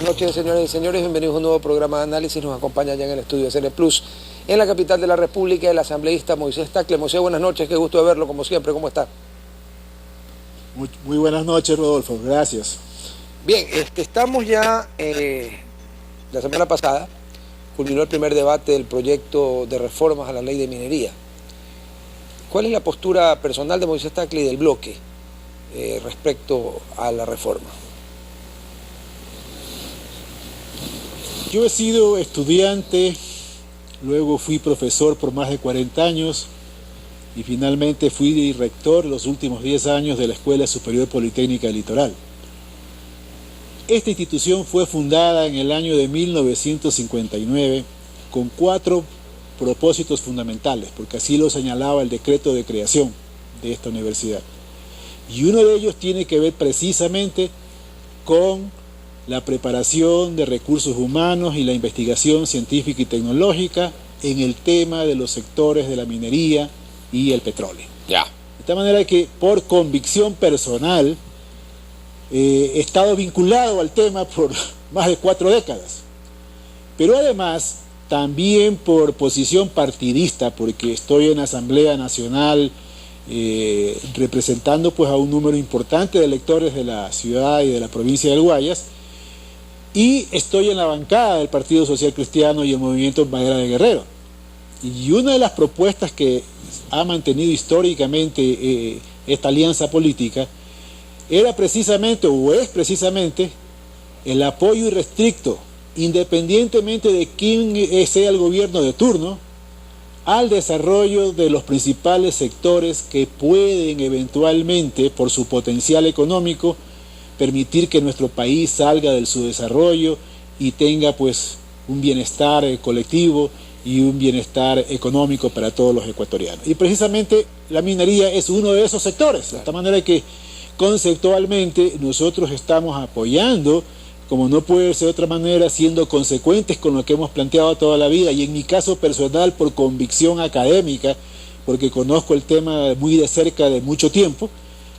Buenas noches, señoras y señores, bienvenidos a un nuevo programa de análisis. Nos acompaña ya en el estudio de CN Plus, en la capital de la República, el asambleísta Moisés Tagle. Moisés, buenas noches, qué gusto de verlo, como siempre, ¿cómo está? Muy buenas noches, Rodolfo, gracias. Bien, estamos ya, la semana pasada, culminó el primer debate del proyecto de reformas a la ley de minería. ¿Cuál es la postura personal de Moisés Tagle y del bloque respecto a la reforma? Yo he sido estudiante, luego fui profesor por más de 40 años y finalmente fui rector los últimos 10 años de la Escuela Superior Politécnica del Litoral. Esta institución fue fundada en el año de 1959 con 4 propósitos fundamentales, porque así lo señalaba el decreto de creación de esta universidad. Y uno de ellos tiene que ver precisamente con la preparación de recursos humanos y la investigación científica y tecnológica en el tema de los sectores de la minería y el petróleo. Ya. De tal manera que por convicción personal he estado vinculado al tema por más de 4 décadas. Pero además también por posición partidista, porque estoy en la Asamblea Nacional representando pues a un número importante de electores de la ciudad y de la provincia del Guayas, y estoy en la bancada del Partido Social Cristiano y el Movimiento Madera de Guerrero. Y una de las propuestas que ha mantenido históricamente esta alianza política era precisamente, o es precisamente, el apoyo irrestricto, independientemente de quién sea el gobierno de turno, al desarrollo de los principales sectores que pueden eventualmente, por su potencial económico, permitir que nuestro país salga del subdesarrollo y tenga pues un bienestar colectivo y un bienestar económico para todos los ecuatorianos. Y precisamente la minería es uno de esos sectores, de esta manera que conceptualmente nosotros estamos apoyando, como no puede ser de otra manera, siendo consecuentes con lo que hemos planteado toda la vida, y en mi caso personal por convicción académica, porque conozco el tema muy de cerca de mucho tiempo,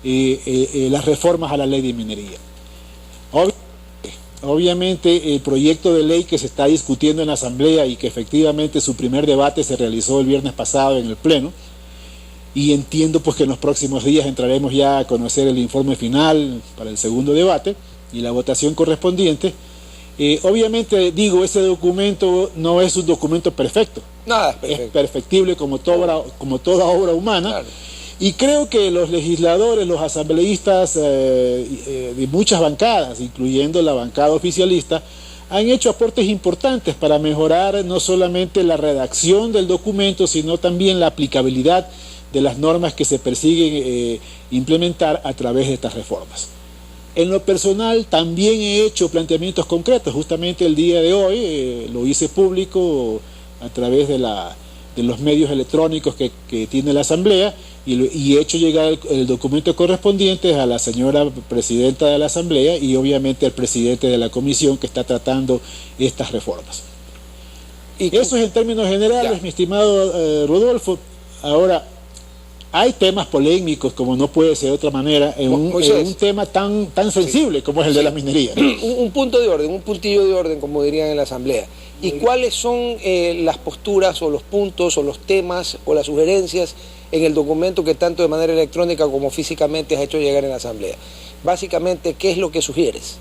las reformas a la ley de minería. Obviamente el proyecto de ley que se está discutiendo en la Asamblea y que efectivamente su primer debate se realizó el viernes pasado en el Pleno, y entiendo pues que en los próximos días entraremos ya a conocer el informe final para el segundo debate y la votación correspondiente. Obviamente digo, ese documento no es un documento perfecto. Nada es perfecto. Es perfectible como toda obra humana. Claro. Y creo que los legisladores, los asambleístas de muchas bancadas, incluyendo la bancada oficialista, han hecho aportes importantes para mejorar no solamente la redacción del documento, sino también la aplicabilidad de las normas que se persiguen implementar a través de estas reformas. En lo personal también he hecho planteamientos concretos. Justamente el día de hoy lo hice público a través de los medios electrónicos que tiene la Asamblea, y he hecho llegar el documento correspondiente a la señora presidenta de la Asamblea y obviamente al presidente de la comisión que está tratando estas reformas. Y eso es en términos generales, ya, mi estimado Rodolfo. Ahora, hay temas polémicos, como no puede ser de otra manera, en un tema tan sensible como es el de la minería, ¿no? Un punto de orden, un puntillo de orden, como dirían en la Asamblea. ¿Y cuáles son las posturas o los puntos o los temas o las sugerencias en el documento que tanto de manera electrónica como físicamente has hecho llegar en la Asamblea? Básicamente, ¿qué es lo que sugieres?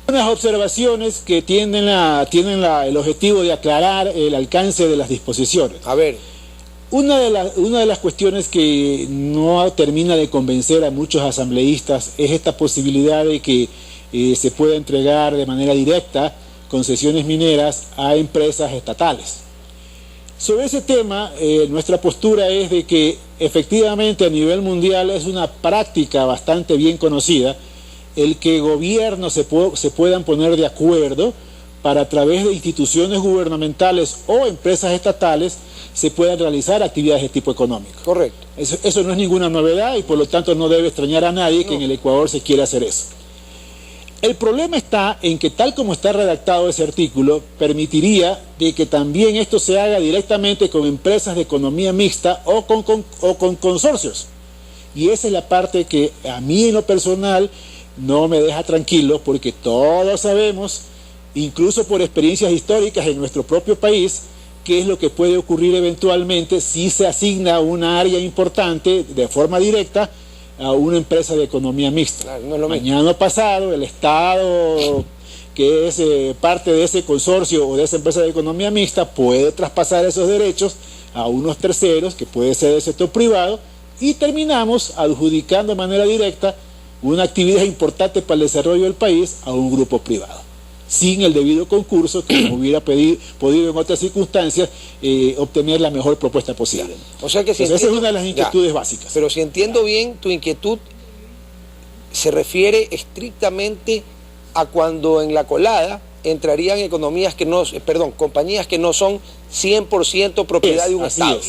Unas observaciones que tienen el objetivo de aclarar el alcance de las disposiciones. A ver. Una de las cuestiones que no termina de convencer a muchos asambleístas es esta posibilidad de que se pueda entregar de manera directa concesiones mineras a empresas estatales. Sobre ese tema, nuestra postura es de que efectivamente a nivel mundial es una práctica bastante bien conocida el que gobiernos se puedan poner de acuerdo para, a través de instituciones gubernamentales o empresas estatales, se puedan realizar actividades de tipo económico. Correcto. Eso no es ninguna novedad y por lo tanto no debe extrañar a nadie que en el Ecuador se quiera hacer eso. El problema está en que, tal como está redactado ese artículo, permitiría de que también esto se haga directamente con empresas de economía mixta o con consorcios. Y esa es la parte que a mí en lo personal no me deja tranquilo, porque todos sabemos incluso por experiencias históricas en nuestro propio país, qué es lo que puede ocurrir eventualmente si se asigna una área importante de forma directa a una empresa de economía mixta. Claro, no es lo mismo. Mañana pasado, el Estado, que es parte de ese consorcio o de esa empresa de economía mixta, puede traspasar esos derechos a unos terceros, que puede ser del sector privado, y terminamos adjudicando de manera directa una actividad importante para el desarrollo del país a un grupo privado, sin el debido concurso que hubiera podido en otras circunstancias obtener la mejor propuesta posible. O sea que si esa es una de las inquietudes básicas. Pero si entiendo bien, tu inquietud se refiere estrictamente a cuando en la colada entrarían economías que no, compañías que no son 100% propiedad de un Estado.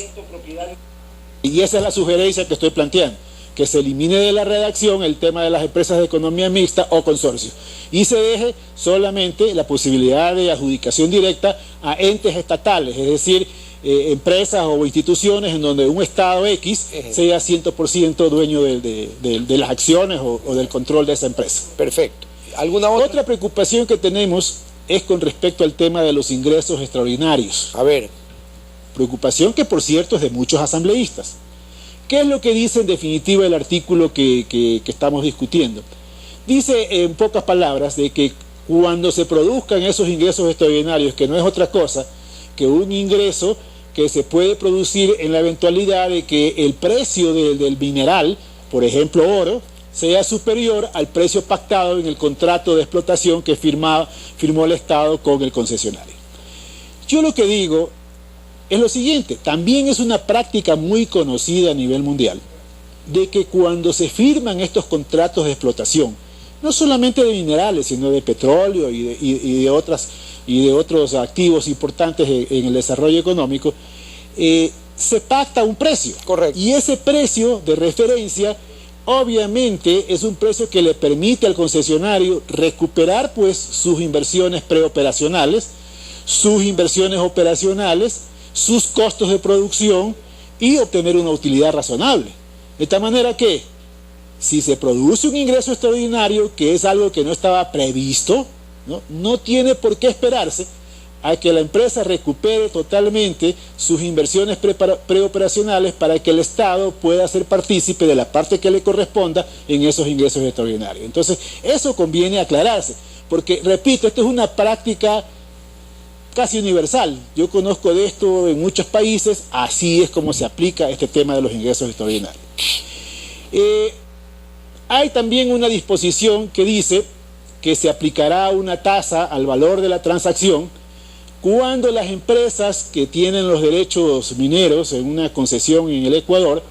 Y esa es la sugerencia que estoy planteando, que se elimine de la redacción el tema de las empresas de economía mixta o consorcios y se deje solamente la posibilidad de adjudicación directa a entes estatales, es decir, empresas o instituciones en donde un Estado X sea 100% dueño de las acciones o del control de esa empresa. Perfecto. ¿Alguna otra? Otra preocupación que tenemos es con respecto al tema de los ingresos extraordinarios. A ver. Preocupación que, por cierto, es de muchos asambleístas. ¿Qué es lo que dice en definitiva el artículo que estamos discutiendo? Dice en pocas palabras de que cuando se produzcan esos ingresos extraordinarios, que no es otra cosa que un ingreso que se puede producir en la eventualidad de que el precio del mineral, por ejemplo oro, sea superior al precio pactado en el contrato de explotación que firmó el Estado con el concesionario. Yo lo que digo es lo siguiente, también es una práctica muy conocida a nivel mundial, de que cuando se firman estos contratos de explotación, no solamente de minerales, sino de petróleo y de otros activos importantes en el desarrollo económico, se pacta un precio. Correcto. Y ese precio de referencia, obviamente, es un precio que le permite al concesionario recuperar pues sus inversiones preoperacionales, sus inversiones operacionales, sus costos de producción y obtener una utilidad razonable. De tal manera que, si se produce un ingreso extraordinario, que es algo que no estaba previsto, no tiene por qué esperarse a que la empresa recupere totalmente sus inversiones preoperacionales para que el Estado pueda ser partícipe de la parte que le corresponda en esos ingresos extraordinarios. Entonces, eso conviene aclararse, porque, repito, esto es una práctica casi universal. Yo conozco de esto en muchos países, así es como se aplica este tema de los ingresos extraordinarios. Hay también una disposición que dice que se aplicará una tasa al valor de la transacción cuando las empresas que tienen los derechos mineros en una concesión en el Ecuador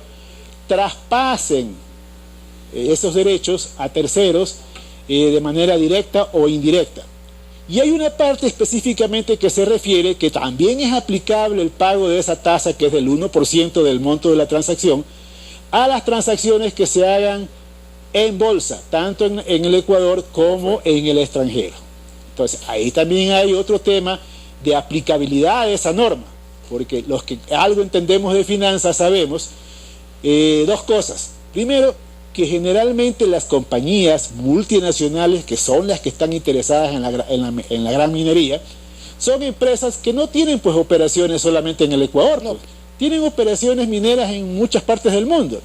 traspasen esos derechos a terceros de manera directa o indirecta. Y hay una parte específicamente que se refiere que también es aplicable el pago de esa tasa, que es del 1% del monto de la transacción, a las transacciones que se hagan en bolsa, tanto en el Ecuador como en el extranjero. Entonces, ahí también hay otro tema de aplicabilidad de esa norma, porque los que algo entendemos de finanzas sabemos dos cosas. Primero, que generalmente las compañías multinacionales, que son las que están interesadas en la gran minería, son empresas que no tienen pues operaciones solamente en el Ecuador, no. Tienen operaciones mineras en muchas partes del mundo,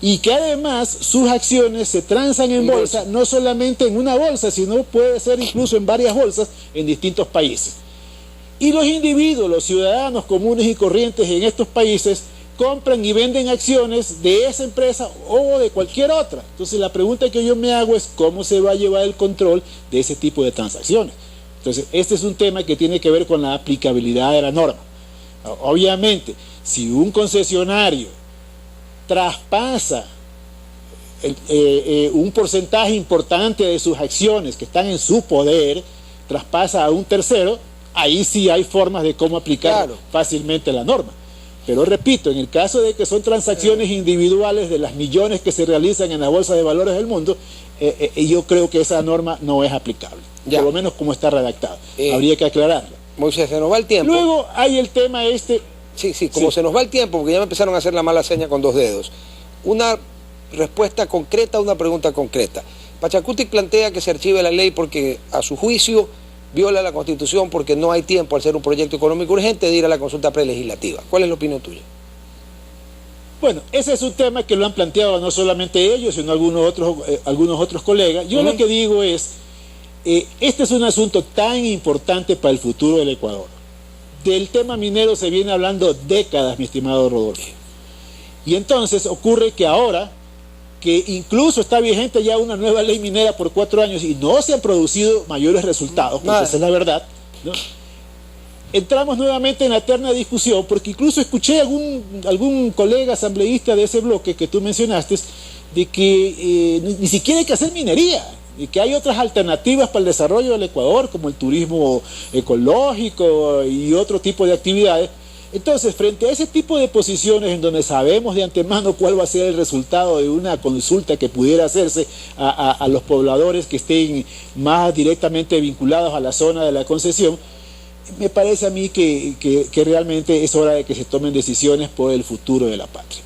y que además sus acciones se transan en bolsa, no solamente en una bolsa, sino puede ser incluso en varias bolsas en distintos países. Y los individuos, los ciudadanos comunes y corrientes en estos países, compran y venden acciones de esa empresa o de cualquier otra. Entonces la pregunta que yo me hago es cómo se va a llevar el control de ese tipo de transacciones. Entonces este es un tema que tiene que ver con la aplicabilidad de la norma. Obviamente, si un concesionario traspasa un porcentaje importante de sus acciones que están en su poder, traspasa a un tercero, ahí sí hay formas de cómo aplicar fácilmente la norma. Pero repito, en el caso de que son transacciones individuales de las millones que se realizan en la bolsa de valores del mundo, yo creo que esa norma no es aplicable, por lo menos como está redactada. Habría que aclararla. Moisés, se nos va el tiempo. Luego hay el tema este... Como se nos va el tiempo, porque ya me empezaron a hacer la mala seña con 2 dedos. Una respuesta concreta a una pregunta concreta. Pachacutic plantea que se archive la ley porque, a su juicio, viola la Constitución porque no hay tiempo al ser un proyecto económico urgente de ir a la consulta prelegislativa. ¿Cuál es la opinión tuya? Bueno, ese es un tema que lo han planteado no solamente ellos, sino algunos otros colegas. Yo lo que digo es, este es un asunto tan importante para el futuro del Ecuador. Del tema minero se viene hablando décadas, mi estimado Rodolfo. Y entonces ocurre que ahora, que incluso está vigente ya una nueva ley minera por 4 años y no se han producido mayores resultados, porque esa es la verdad, ¿no? Entramos nuevamente en la eterna discusión, porque incluso escuché algún colega asambleísta de ese bloque que tú mencionaste, de que ni siquiera hay que hacer minería, y que hay otras alternativas para el desarrollo del Ecuador, como el turismo ecológico y otro tipo de actividades. Entonces, frente a ese tipo de posiciones en donde sabemos de antemano cuál va a ser el resultado de una consulta que pudiera hacerse a los pobladores que estén más directamente vinculados a la zona de la concesión, me parece a mí que realmente es hora de que se tomen decisiones por el futuro de la patria.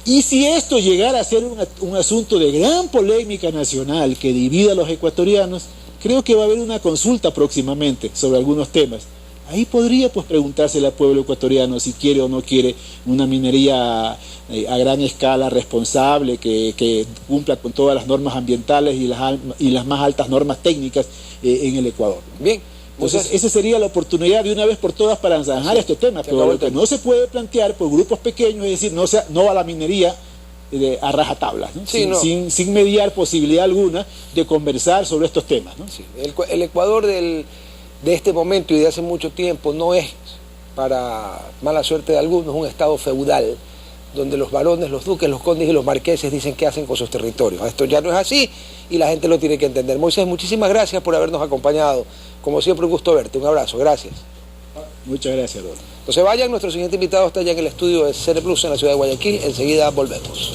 Y si esto llegara a ser un asunto de gran polémica nacional que divida a los ecuatorianos, creo que va a haber una consulta próximamente sobre algunos temas. Ahí podría pues preguntársele al pueblo ecuatoriano si quiere o no quiere una minería a gran escala responsable, que cumpla con todas las normas ambientales y las más altas normas técnicas en el Ecuador. Bien. Entonces, esa sería la oportunidad de una vez por todas para zanjar este tema, pero lo que no se puede plantear por grupos pequeños es decir, no a la minería a rajatablas, ¿no? Sí, sin mediar posibilidad alguna de conversar sobre estos temas, ¿no? Sí. El Ecuador de este momento y de hace mucho tiempo no es, para mala suerte de algunos, un estado feudal, donde los barones, los duques, los condes y los marqueses dicen qué hacen con sus territorios. Esto ya no es así y la gente lo tiene que entender. Moisés, muchísimas gracias por habernos acompañado. Como siempre, un gusto verte. Un abrazo. Gracias. Muchas gracias, Rodolfo. No se vayan, nuestro siguiente invitado está ya en el estudio de CNE Plus en la ciudad de Guayaquil. Enseguida volvemos.